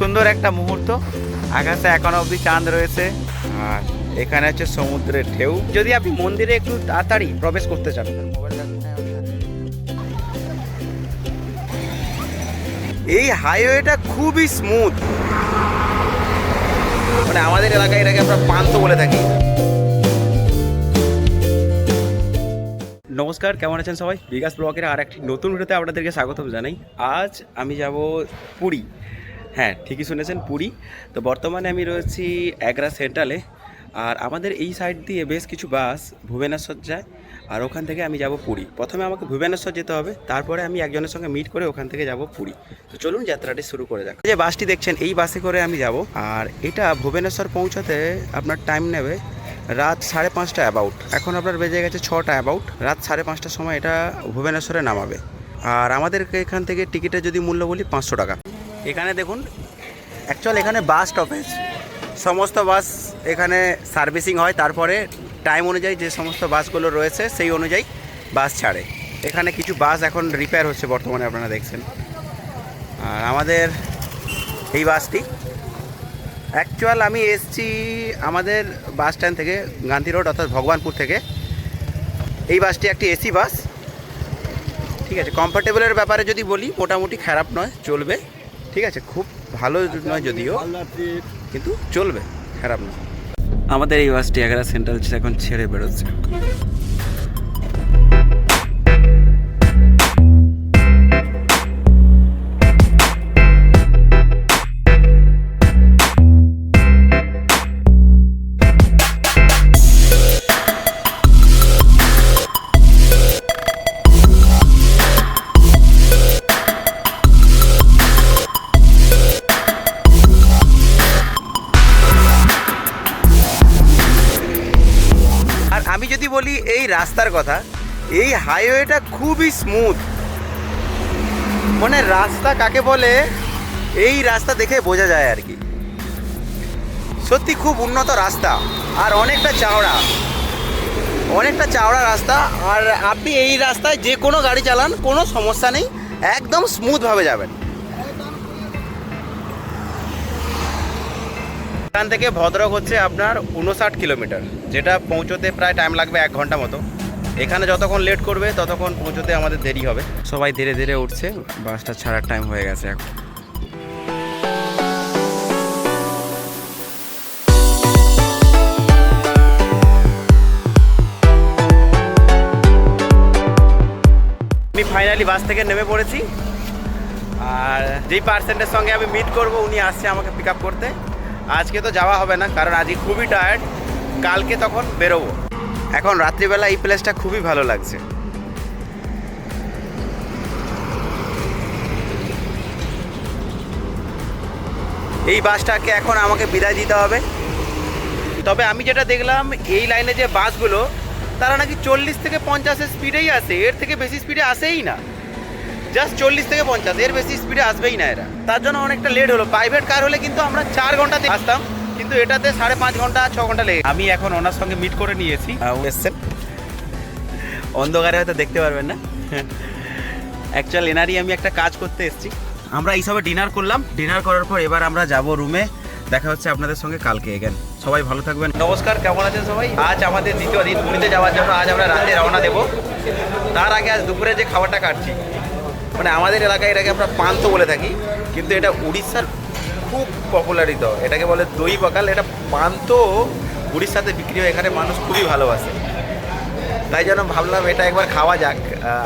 সুন্দর একটা মুহূর্ত। আকাশে এখনো অবধি চাঁদ রয়েছে আর এখানে হচ্ছে সমুদ্রের ঢেউ। যদি আপনি মন্দিরে একটু তাড়াতাড়ি প্রবেশ করতে চান, এই হাইওয়েটা খুবই স্মুথ, মানে আমাদের এলাকায় এটাকে আমরা পান্ত বলে থাকি। নমস্কার, কেমন আছেন সবাই? বিকাশ ব্লগের আর একটি নতুন ভিডিওতে আপনাদেরকে স্বাগত জানাই। আজ আমি যাব পুরী। হ্যাঁ, ঠিকই শুনেছেন, পুরী। তো বর্তমানে আমি রয়েছি এগরা সেন্ট্রালে, আর আমাদের এই সাইড দিয়ে বেশ কিছু বাস ভুবনেশ্বর যায়, আর ওখান থেকে আমি যাব পুরী। প্রথমে আমাকে ভুবনেশ্বর যেতে হবে, তারপরে আমি একজনের সঙ্গে মিট করে ওখান থেকে যাব পুরী। তো চলুন যাত্রাটি শুরু করে যাক। যে বাসটি দেখছেন, এই বাসে করে আমি যাব, আর এটা ভুবনেশ্বর পৌঁছাতে আপনার টাইম নেবে রাত 5:30 অ্যাবাউট। এখন আপনার বেজে গেছে 6টা অ্যাবাউট। রাত 5:30টার সময় এটা ভুবনেশ্বরে নামাবে। আর আমাদেরকে এখান থেকে টিকিটের যদি মূল্য বলি 500 টাকা। এখানে দেখুন, অ্যাকচুয়াল এখানে বাস স্টপেজ, সমস্ত বাস এখানে সার্ভিসিং হয়, তারপরে টাইম অনুযায়ী যে সমস্ত বাসগুলো রয়েছে সেই অনুযায়ী বাস ছাড়ে। এখানে কিছু বাস এখন রিপেয়ার হচ্ছে বর্তমানে, আপনারা দেখছেন। আর আমাদের এই বাসটি অ্যাকচুয়াল আমি এসছি আমাদের বাস স্ট্যান্ড থেকে, গান্ধী রোড অর্থাৎ ভগবানপুর থেকে। এই বাসটি একটি এসি বাস, ঠিক আছে। কমফোর্টেবলের ব্যাপারে যদি বলি, মোটামুটি খারাপ নয়, চলবে, ঠিক আছে। খুব ভালো নয় যদিও, কিন্তু চলবে, খারাপ নয়। আমাদের এই বাসটি এগরা সেন্ট্রাল এখন ছেড়ে বেরোচ্ছে। আমি যদি বলি এই রাস্তার কথা, এই হাইওয়েটা খুবই স্মুথ। মানে রাস্তা কাকে বলে এই রাস্তা দেখে বোঝা যায় আর কি। সত্যি খুব উন্নত রাস্তা, আর অনেকটা চওড়া রাস্তা। আর আপনি এই রাস্তায় যে কোনো গাড়ি চালান, কোনো সমস্যা নেই, একদম স্মুথভাবে যাবেন। এখান থেকে ভদ্রক হচ্ছে আপনার 59 কিলোমিটার, যেটা পৌঁছতে প্রায় টাইম লাগবে 1 ঘন্টা মতো। এখানে যতক্ষণ লেট করবে ততক্ষণ পৌঁছতে আমাদের দেরি হবে। সবাই ধীরে ধীরে উঠছে, বাসটা ছাড়ার টাইম হয়ে গেছে এখন। আমি ফাইনালি বাস থেকে নেমে পড়েছি, আর যেই পার্সেন্টের সঙ্গে আমি মিট করব উনি আসছে আমাকে পিক আপ করতে। আজকে তো যাওয়া হবে না, কারণ আজকে খুবই টায়ার্ড, কালকে তখন বেরোবো। এখন রাত্রিবেলা এই প্লেসটা খুবই ভালো লাগছে। এই বাসটাকে এখন আমাকে বিদায় দিতে হবে। তবে আমি যেটা দেখলাম, এই লাইনে যে বাসগুলো, তারা নাকি 40 থেকে 50-এর স্পিডেই আসে, এর থেকে বেশি স্পিডে আসেই না। জাস্ট 40 থেকে 50, এর বেশি স্পিডে আসবেই না এরা। তার জন্য অনেকটা লেট হলো। প্রাইভেট কার হলে কিন্তু আমরা 4 ঘন্টাতে আসতাম, কিন্তু এটাতে 5.5 ঘন্টা 6 ঘন্টা লেগে। আমি এখন ওনার সঙ্গে মিট করে নিয়েছি। এসছেন, অন্ধকারে হয়তো দেখতে পারবেন না। অ্যাকচুয়াল এনারই আমি একটা কাজ করতে এসেছি। আমরা এইসবে ডিনার করলাম, ডিনার করার পর এবার আমরা যাব রুমে। দেখা হচ্ছে আপনাদের সঙ্গে কালকে এগেন। সবাই ভালো থাকবেন। নমস্কার, কেমন আছেন সবাই? আজ আমাদের দ্বিতীয় দিন পুরীতে যাওয়ার জন্য। আজ আমরা রাতে রওনা দেবো। তার আগে আজ দুপুরে যে খাবারটা কাটছি, মানে আমাদের এলাকায় এটাকে আমরা পান্ত বলে থাকি, কিন্তু এটা উড়িষ্যার খুব পপুলারিত। এটাকে বলে দই পাকাল। এটা পান্ত উড়িষ্যাতে বিক্রি হয়, এখানে মানুষ খুবই ভালোবাসে। তাই জন্য ভাবলাম এটা একবার খাওয়া যাক।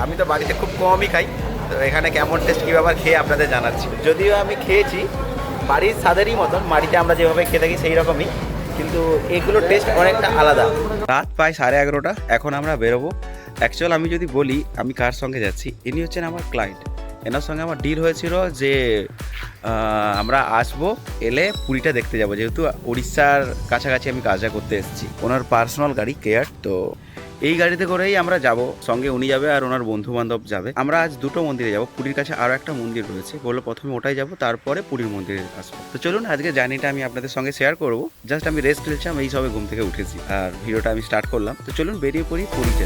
আমি তো বাড়িতে খুব কমই খাই, তো এখানে কেমন টেস্ট কী ব্যাপার খেয়ে আপনাদের জানাচ্ছি। যদিও আমি খেয়েছি বাড়ির স্বাদেরই মতন, বাড়িতে আমরা যেভাবে খেয়ে থাকি সেই রকমই, কিন্তু এগুলোর টেস্ট অনেকটা আলাদা। রাত প্রায় 11:30, এখন আমরা বেরোবো। অ্যাকচুয়াল আমি যদি বলি আমি কার সঙ্গে যাচ্ছি, ইনি হচ্ছেন আমার ক্লায়েন্ট। এনার সঙ্গে আমার ডিল হয়েছিল যে আমরা আসবো, এলে পুরীটা দেখতে যাব, যেহেতু উড়িষ্যার কাছাকাছি আমি কাজটা করতে এসেছি। ওনার পার্সোনাল গাড়ি কেয়ার, তো এই গাড়িতে করেই আমরা যাব। সঙ্গে উনি যাবে আর ওনার বন্ধু বান্ধব যাবে। আমরা আজ দুটো মন্দিরে যাব। পুরীর কাছে আরও একটা মন্দির রয়েছে, বললো প্রথমে ওটাই যাব, তারপরে পুরীর মন্দিরে আসবো। তো চলুন আজকে জার্নিটা আমি আপনাদের সঙ্গে শেয়ার করবো। জাস্ট আমি রেস্ট নিচ্ছিলাম, এই সবে ঘুম থেকে উঠেছি আর ভিডিওটা আমি স্টার্ট করলাম। তো চলুন বেরিয়ে পড়ি পুরীতে।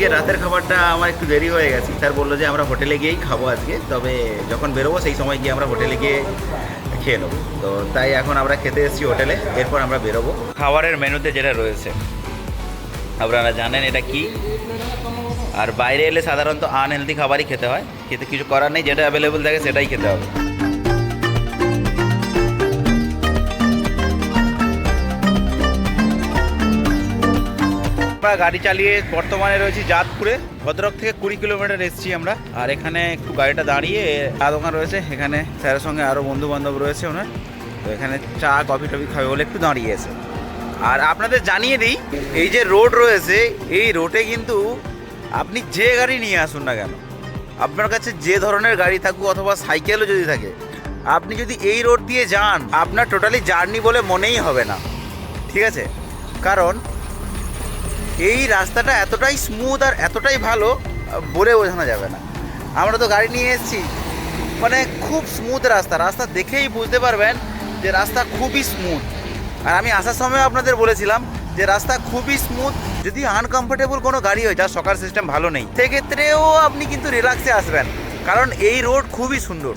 আজকে রাতের খাবারটা আমার একটু দেরি হয়ে গেছে, স্যার বললো যে আমরা হোটেলে গিয়েই খাবো আজকে, তবে যখন বেরোবো সেই সময় গিয়ে আমরা হোটেলে গিয়ে খেয়ে নেবো। তো তাই এখন আমরা খেতে এসেছি হোটেলে, এরপর আমরা বেরোবো। খাবারের মেনুতে যেটা রয়েছে আপনারা জানেন এটা কি, আর বাইরে এলে সাধারণত আনহেলদি খাবারই খেতে হয়, খেতে কিছু করার নেই, যেটা অ্যাভেলেবল থাকে সেটাই খেতে হবে। আমরা গাড়ি চালিয়ে বর্তমানে রয়েছি যাদপুরে, ভদ্রক থেকে 20 কিলোমিটার এসেছি আমরা। আর এখানে একটু গাড়িটা দাঁড়িয়ে চা দোকান রয়েছে, এখানে স্যারের সঙ্গে আরও বন্ধু বান্ধব রয়েছে ওনার, তো এখানে চা কফি টফি খাবে বলে একটু দাঁড়িয়েছে। আর আপনাদের জানিয়ে দিই, এই যে রোড রয়েছে এই রোডে কিন্তু আপনি যে গাড়ি নিয়ে আসুন না কেন, আপনার কাছে যে ধরনের গাড়ি থাকুক অথবা সাইকেলও যদি থাকে, আপনি যদি এই রোড দিয়ে যান আপনার টোটালি জার্নি বলে মনেই হবে না, ঠিক আছে? কারণ এই রাস্তাটা এতটাই স্মুথ আর এতটাই ভালো বলে বোঝানো যাবে না। আমরা তো গাড়ি নিয়ে এসেছি, মানে খুব স্মুথ রাস্তা, রাস্তা দেখেই বুঝতে পারবেন যে রাস্তা খুবই স্মুথ। আর আমি আসার সময় আপনাদের বলেছিলাম যে রাস্তা খুবই স্মুথ। যদি আনকমফোর্টেবল কোনো গাড়ি হয় যার সকার সিস্টেম ভালো নেই, সেক্ষেত্রেও আপনি কিন্তু রিল্যাক্সে আসবেন, কারণ এই রোড খুবই সুন্দর,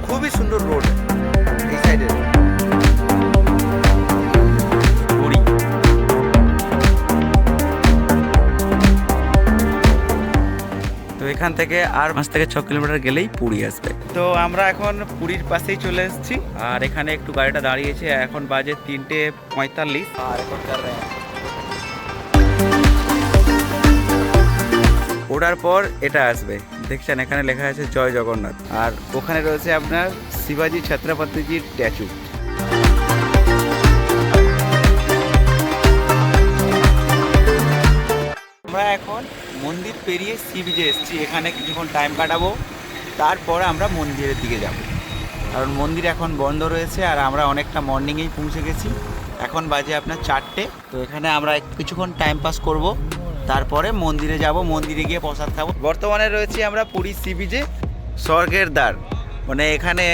খুবই সুন্দর রোড এই সাইডে। তো এখান থেকে আর 5 থেকে 6 কিলোমিটার গেলেই পুরী আসবে। তো আমরা এখন পুরীর পাশেই চলে এসেছি, আর এখানে একটু গাড়িটা দাঁড়িয়েছে, এখন বাজে 3:45। আর এখন ওঠার পর এটা আসবে, দেখছেন এখানে লেখা আছে জয় জগন্নাথ, আর ওখানে রয়েছে আপনার শিবাজি ছত্রপতিজির স্ট্যাচু। আমরা এখন মন্দির পেরিয়ে সি বিচে এসেছি, এখানে কিছুক্ষণ টাইম কাটাবো, তারপরে আমরা মন্দিরের দিকে যাব, কারণ মন্দির এখন বন্ধ রয়েছে আর আমরা অনেকটা মর্নিংয়েই পৌঁছে গেছি। এখন বাজে আপনার 4টে। তো এখানে আমরা কিছুক্ষণ টাইম পাস করব, তারপরে মন্দিরে যাব, মন্দিরে গিয়ে প্রসাদ খাবো। বর্তমানে রয়েছি আমরা পুরী সি বিচে, স্বর্গের দ্বার, মানে এখানে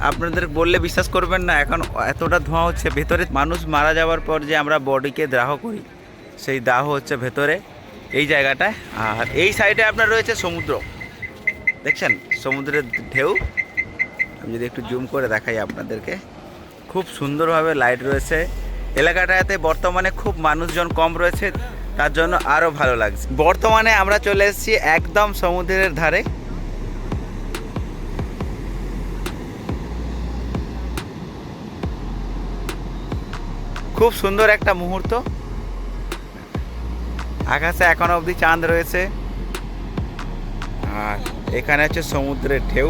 আপনাদের বললে বিশ্বাস করবেন না, এখন এতটা ধোঁয়া হচ্ছে, ভেতরে মানুষ মারা যাওয়ার পর যে আমরা বডিকে দাহ করি সেই দাহ হচ্ছে ভেতরে এই জায়গাটায়। আর এই সাইডে আপনার রয়েছে সমুদ্র, দেখছেন সমুদ্রের ঢেউ। আমি যদি একটু জুম করে দেখাই আপনাদেরকে, খুব সুন্দরভাবে লাইট রয়েছে এলাকাটাতে। বর্তমানে খুব মানুষজন কম রয়েছে, তার জন্য আরও ভালো লাগছে। বর্তমানে আমরা চলে এসেছি একদম সমুদ্রের ধারে। খুব সুন্দর একটা মুহূর্ত, আকাশে এখনো অবধি চাঁদ রয়েছে, আর এখানে হচ্ছে সমুদ্রের ঢেউ।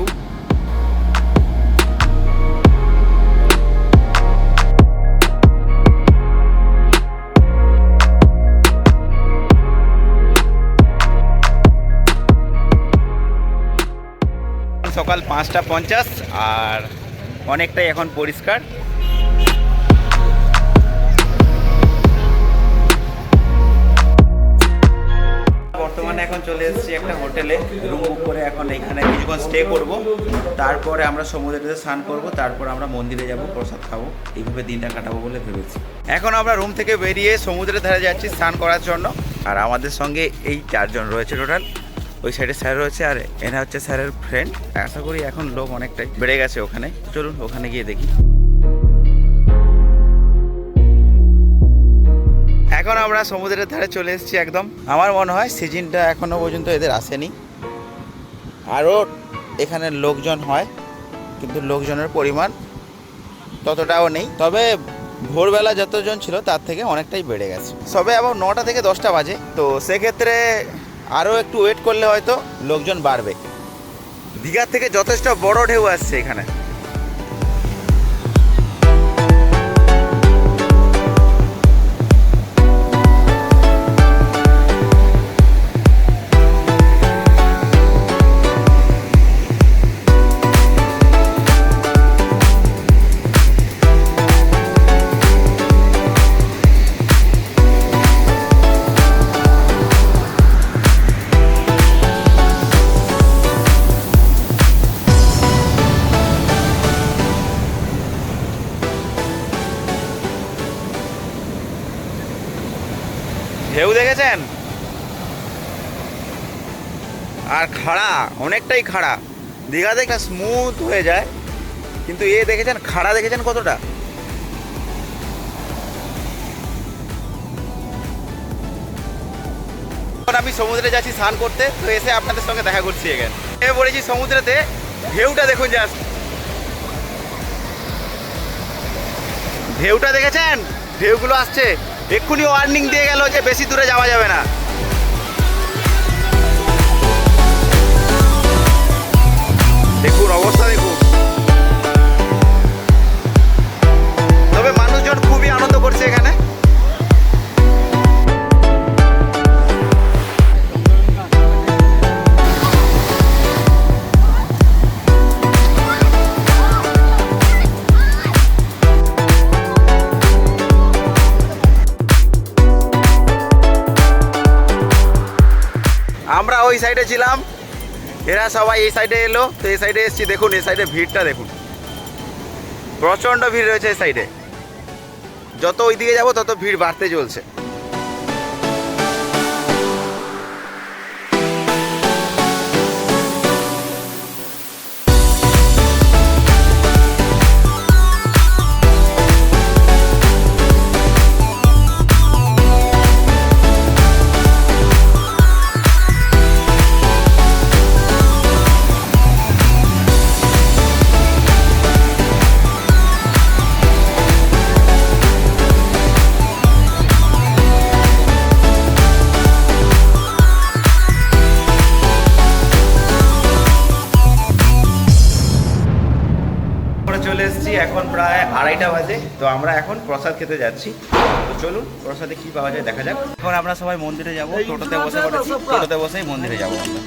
সকাল 5:50 আর অনেকটাই এখন পরিষ্কার। বর্তমানে এখন চলে এসেছি একটা হোটেলে, রুম বুক করে এখন এখানে কিছুক্ষণ স্টে করব, তারপরে আমরা সমুদ্রে স্নান করব, তারপর আমরা মন্দিরে যাব, প্রসাদ খাবো, এইভাবে দিনটা কাটাবো বলে ভেবেছি। এখন আমরা রুম থেকে বেরিয়ে সমুদ্রের ধারে যাচ্ছি স্নান করার জন্য, আর আমাদের সঙ্গে এই 4 জন রয়েছে টোটাল। ওই সাইডে স্যার রয়েছে, আর এরা হচ্ছে স্যারের ফ্রেন্ড। আশা করি এখন লোক অনেকটাই বেড়ে গেছে ওখানে, চলুন ওখানে গিয়ে দেখি। এখন আমরা সমুদ্রের ধারে চলে এসেছি একদম। আমার মনে হয় সিজনটা এখনও পর্যন্ত এদের আসেনি, আরও এখানে লোকজন হয়, কিন্তু লোকজনের পরিমাণ ততটাও নেই, তবে ভোরবেলা যতজন ছিল তার থেকে অনেকটাই বেড়ে গেছে। সবে আবার 9টা থেকে 10টা বাজে, তো সেক্ষেত্রে আরও একটু ওয়েট করলে হয়তো লোকজন বাড়বে। দীঘার থেকে যথেষ্ট বড় ঢেউ আসছে এখানে। ঢেউ দেখেছেন, আর খাড়া, অনেকটাই খাড়া। দীঘাতে একটা স্মুথ হয়ে যায়, কিন্তু এ দেখেছেন খাড়া, দেখেছেন কতটা। আমি সমুদ্রে যাচ্ছি স্নান করতে, তো এসে আপনাদের সঙ্গে দেখা করছি এখানে। এ বলেছি সমুদ্রেতে ঢেউটা দেখুন, জাস্ট ঢেউটা দেখেছেন, ঢেউগুলো আসছে। এক্ষুনি ওয়ার্নিং দিয়ে গেল যে বেশি দূরে যাওয়া যাবে না। দেখুন অবস্থা, দেখুন। তবে মানুষজন খুবই আনন্দ করছে এখানে। আমরা ওই সাইডে ছিলাম, এরা সবাই এই সাইডে এলো, তো এই সাইডে এসেছি। দেখুন এই সাইডে ভিড়টা দেখুন, প্রচণ্ড ভিড় রয়েছে এই সাইডে। যত ওই দিকে যাবো তত ভিড় বাড়তে চলছে। চলে এসেছি, এখন প্রায় 2:30 বাজে। তো আমরা এখন প্রসাদ খেতে যাচ্ছি। তো চলুন প্রসাদে কি পাওয়া যায় দেখা যাক। এখন আমরা সবাই মন্দিরে যাব, টোটোতে বসে পড়েছি, টোটোতে বসেই মন্দিরে যাব আমরা।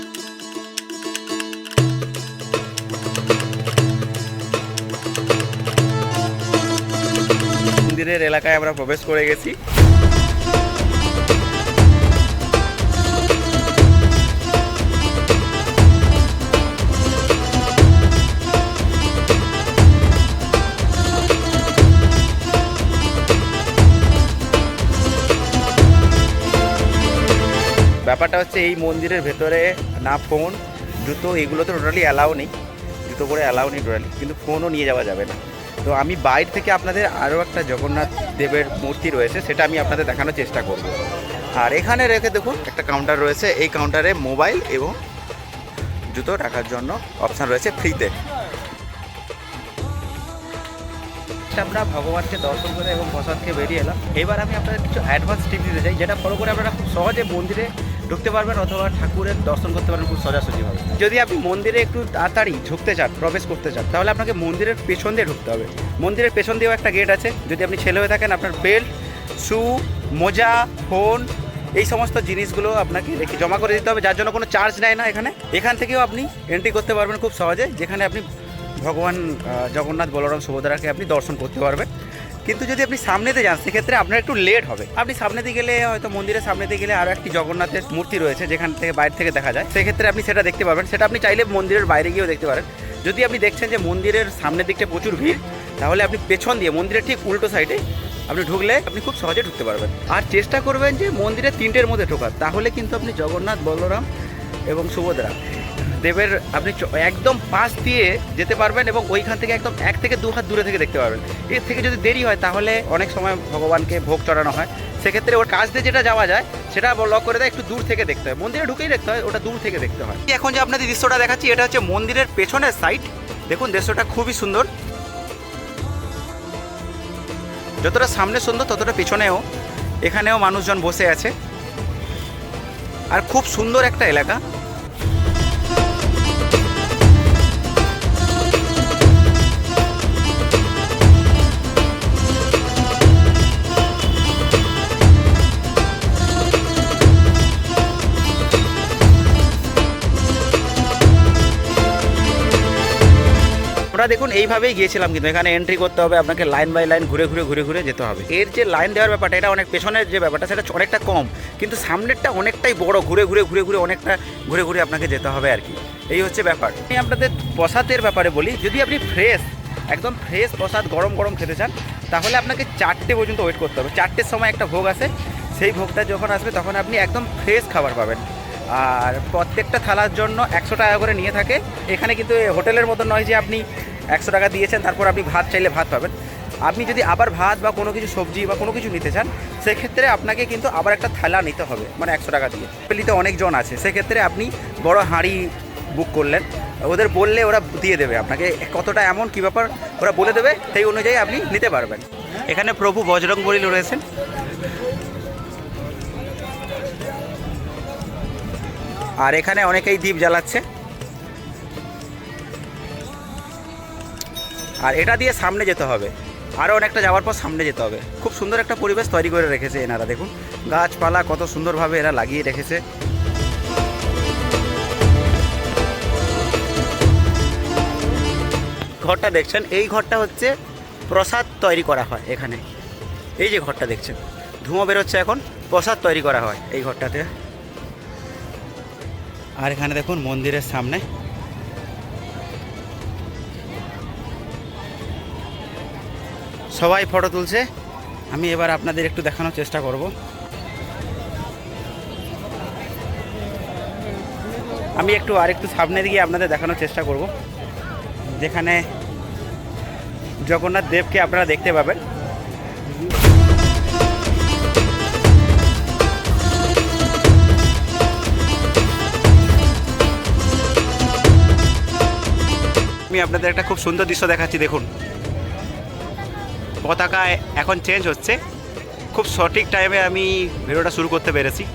মন্দিরের এলাকায় আমরা প্রবেশ করে গেছি। ব্যাপারটা হচ্ছে এই মন্দিরের ভেতরে না ফোন, জুতো, এগুলো তো টোটালি অ্যালাউ নেই, জুতো করে অ্যালাউ নেই টোটালি, কিন্তু ফোনও নিয়ে যাওয়া যাবে না। তো আমি বাইরে থেকে আপনাদের আরও একটা জগন্নাথ দেবের মূর্তি রয়েছে, সেটা আমি আপনাদের দেখানোর চেষ্টা করব। আর এখানে রেখে দেখুন একটা কাউন্টার রয়েছে, এই কাউন্টারে মোবাইল এবং জুতো রাখার জন্য অপশান রয়েছে ফ্রিতে। আমরা ভগবানকে দর্শন করে এবং প্রসাদ খেয়ে বেরিয়ে এলাম। এবার আমি আপনাদের কিছু অ্যাডভান্স টিপ দিতে চাই, যেটা ফলো করে আপনারা খুব সহজে মন্দিরে ঢুকতে পারবেন অথবা ঠাকুরের দর্শন করতে পারবেন খুব সোজাসুজিভাবে। যদি আপনি মন্দিরে একটু তাড়াতাড়ি ঢুকতে চান, প্রবেশ করতে চান, তাহলে আপনাকে মন্দিরের পেছন দিয়ে ঢুকতে হবে। মন্দিরের পেছন দিয়েও একটা গেট আছে। যদি আপনি ছেলে হয়ে থাকেন, আপনার বেল্ট, শু, মোজা, ফোন, এই সমস্ত জিনিসগুলো আপনাকে রেখে জমা করে দিতে হবে, যার জন্য কোনো চার্জ নেয় না এখানে। এখান থেকেও আপনি এন্ট্রি করতে পারবেন খুব সহজে, যেখানে আপনি ভগবান জগন্নাথ, বলরাম, সুভদ্রাকে আপনি দর্শন করতে পারবেন। কিন্তু যদি আপনি সামনেতে যান সেক্ষেত্রে আপনার একটু লেট হবে। আপনি সামনেতে গেলে হয়তো মন্দিরের সামনেতে গেলে আরও একটি জগন্নাথের মূর্তি রয়েছে যেখান থেকে বাইরে থেকে দেখা যায়, সেক্ষেত্রে আপনি সেটা দেখতে পাবেন। সেটা আপনি চাইলে মন্দিরের বাইরে গিয়েও দেখতে পারেন। যদি আপনি দেখছেন যে মন্দিরের সামনের দিকটা প্রচুর ভিড়, তাহলে আপনি পেছন দিয়ে মন্দিরের ঠিক উল্টো সাইডে আপনি ঢুকলে আপনি খুব সহজে ঢুকতে পারবেন। আর চেষ্টা করবেন যে মন্দিরের 3টের মধ্যে ঢোকার, তাহলে কিন্তু আপনি জগন্নাথ, বলরাম এবং সুভদ্রা দেবের আপনি একদম পাশ দিয়ে যেতে পারবেন এবং ওইখান থেকে একদম 1 থেকে 2 হাত দূরে থেকে দেখতে পারবেন। এর থেকে যদি দেরি হয় তাহলে অনেক সময় ভগবানকে ভোগ চড়ানো হয়, সেক্ষেত্রে ওর কাছ দিয়ে যেটা যাওয়া যায় সেটা লক করে দেয়, একটু দূর থেকে দেখতে হয়। মন্দিরে ঢুকেই দেখতে হয়, ওটা দূর থেকে দেখতে হয়। এখন যে আপনাদের দৃশ্যটা দেখাচ্ছি, এটা হচ্ছে মন্দিরের পেছনের সাইড। দেখুন দৃশ্যটা খুবই সুন্দর, যতটা সামনে সুন্দর ততটা পেছনেও এখানেও মানুষজন বসে আছে। আর খুব সুন্দর একটা এলাকা। আমরা দেখুন এইভাবেই গিয়েছিলাম, কিন্তু এখানে এন্ট্রি করতে হবে আপনাকে, লাইন বাই লাইন ঘুরে ঘুরে ঘুরে ঘুরে যেতে হবে। এর যে লাইন দেওয়ার ব্যাপারটা, এটা অনেক পেছনের যে ব্যাপারটা সেটা অনেকটা কম, কিন্তু সামনেরটা অনেকটাই বড়, ঘুরে ঘুরে ঘুরে ঘুরে অনেকটা ঘুরে ঘুরে আপনাকে যেতে হবে আর কি। এই হচ্ছে ব্যাপার। আমি আপনাদের প্রসাদের ব্যাপারে বলি, যদি আপনি একদম ফ্রেশ প্রসাদ গরম গরম খেতে চান, তাহলে আপনাকে 4টে পর্যন্ত ওয়েট করতে হবে। 4টের সময় একটা ভোগ আসে, সেই ভোগটা যখন আসবে তখন আপনি একদম ফ্রেশ খাবার পাবেন। আর প্রত্যেকটা থালার জন্য 100 টাকা করে নিয়ে থাকে। এখানে কিন্তু হোটেলের মতো নয় যে আপনি 100 টাকা দিয়েছেন তারপর আপনি ভাত চাইলে ভাত পাবেন। আপনি যদি আবার ভাত বা কোনো কিছু সবজি বা কোনো কিছু নিতে চান সেক্ষেত্রে আপনাকে কিন্তু আবার একটা থালা নিতে হবে, মানে 100 টাকা দিয়ে। ফ্যামিলিতে অনেকজন আছে, সেক্ষেত্রে আপনি বড় হাঁড়ি বুক করলেন, ওদের বললে ওরা দিয়ে দেবে আপনাকে কতটা, এমন কী ব্যাপার ওরা বলে দেবে, সেই অনুযায়ী আপনি নিতে পারবেন। এখানে প্রভু বজরংবলী রয়েছেন। আর এখানে অনেকেই দীপ জ্বালাচ্ছে। আর এটা দিয়ে সামনে যেতে হবে, আরও অনেকটা যাওয়ার পর সামনে যেতে হবে। খুব সুন্দর একটা পরিবেশ তৈরি করে রেখেছে এনারা, দেখুন গাছপালা কত সুন্দরভাবে এরা লাগিয়ে রেখেছে। ঘরটা দেখছেন, এই ঘরটা হচ্ছে প্রসাদ তৈরি করা হয় এখানে। এই যে ঘরটা দেখছেন, ধোঁয়া বেরোচ্ছে, এখন প্রসাদ তৈরি করা হয় এই ঘরটাতে। আর এখানে দেখুন মন্দিরের সামনে সবাই ফটো তুলছে। আমি এবার আপনাদের একটু দেখানোর চেষ্টা করব। আমি আরেকটু সামনে দিকে আপনাদের দেখানোর চেষ্টা করব, যেখানে জগন্নাথ দেবকে আপনারা দেখতে পাবেন। আমি আপনাদের একটা খুব সুন্দর দৃশ্য দেখাচ্ছি, দেখুন পতাকা এখন চেঞ্জ হচ্ছে। খুব সঠিক টাইমে আমি ভিডিওটা শুরু করতে পেরেছি।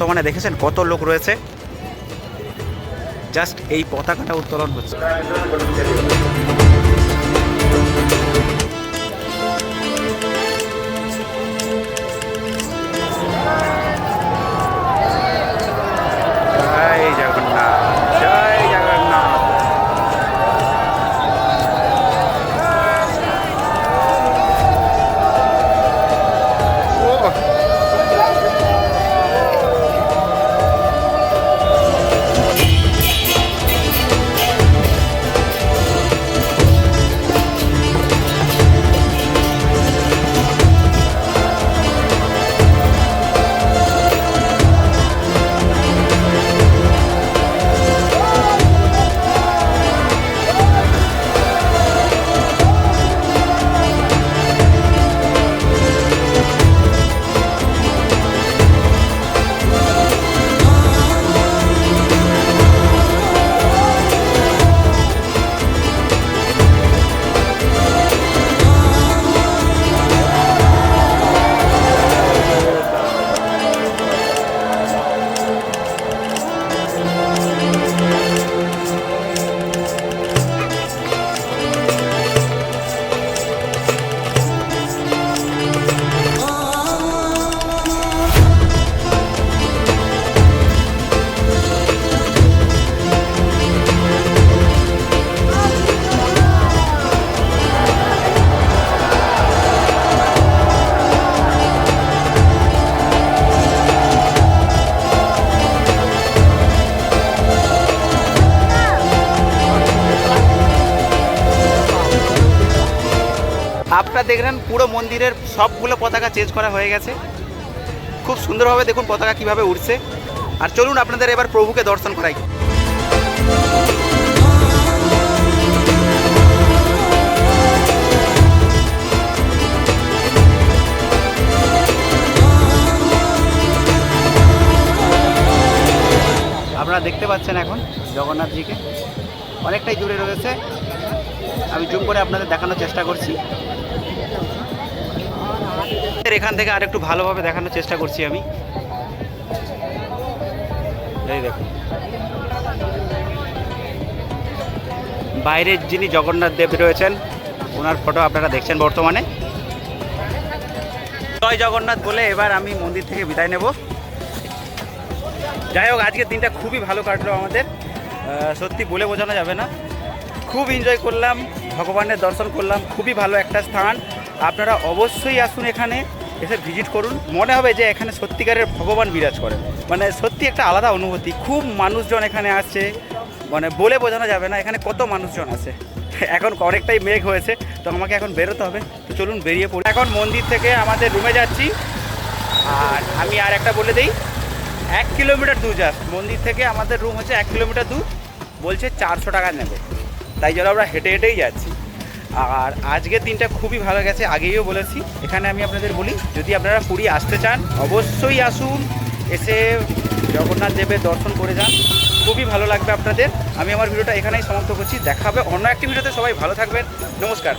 বর্তমানে দেখেছেন কত লোক রয়েছে, জাস্ট এই পতাকাটা উত্তোলন হচ্ছে। জয় জগন্নাথ, জয় জগন্নাথ। আপনারা দেখলেন পুরো মন্দিরের সবগুলো পতাকা চেঞ্জ করা হয়ে গেছে। খুব সুন্দরভাবে দেখুন পতাকা কিভাবে উড়ছে। আর চলুন আপনাদের এবার প্রভুকে দর্শন করাই। আপনারা দেখতে পাচ্ছেন এখন জগন্নাথজিকে, অনেকটাই দূরে রয়েছে। আমি জুম করে আপনাদের দেখানোর চেষ্টা করছি। এখান থেকে আরেকটু ভালোভাবে দেখানোর চেষ্টা করছি আমি। এই দেখুন বাইরে যিনি জগন্নাথ দেব রয়েছেন ওনার ফটো আপনারা দেখছেন বর্তমানে। জয় জগন্নাথ বলে এবার আমি মন্দির থেকে বিদায় নেব। যাই হোক, আজকের দিনটা খুবই ভালো কাটলো আমাদের, সত্যি বলে বোঝানো যাবে না। খুব এনজয় করলাম, ভগবানের দর্শন করলাম, খুবই ভালো একটা স্থান। আপনারা অবশ্যই আসুন, এখানে এসে ভিজিট করুন। মনে হবে যে এখানে সত্যিকারের ভগবান বিরাজ করেন, মানে সত্যি একটা আলাদা অনুভূতি। খুব মানুষজন এখানে আসছে, মানে বলে বোঝানো যাবে না এখানে কত মানুষজন আছে। এখন অনেকটাই মেঘ হয়েছে, তো আমাকে এখন বেরোতে হবে, তো চলুন বেরিয়ে পড়ি। এখন মন্দির থেকে আমাদের রুমে যাচ্ছি। আর আমি আর একটা বলে দিই, 1 কিলোমিটার দূর জাস্ট মন্দির থেকে আমাদের রুম হচ্ছে 1 কিলোমিটার দূর। বলছে 400 টাকা নেবে, তাই জন্য আমরা হেঁটে হেঁটেই যাচ্ছি। আর আজকের দিনটা খুবই ভালো গেছে, আগেও বলেছি। এখানে আমি আপনাদের বলি, যদি আপনারা পুরী আসতে চান অবশ্যই আসুন, এসে জগন্নাথ দেবের দর্শন করে যান, খুবই ভালো লাগবে আপনাদের। আমি আমার ভিডিওটা এখানেই সমাপ্ত করছি, দেখা হবে অন্য একটি ভিডিওতে। সবাই ভালো থাকবেন, নমস্কার।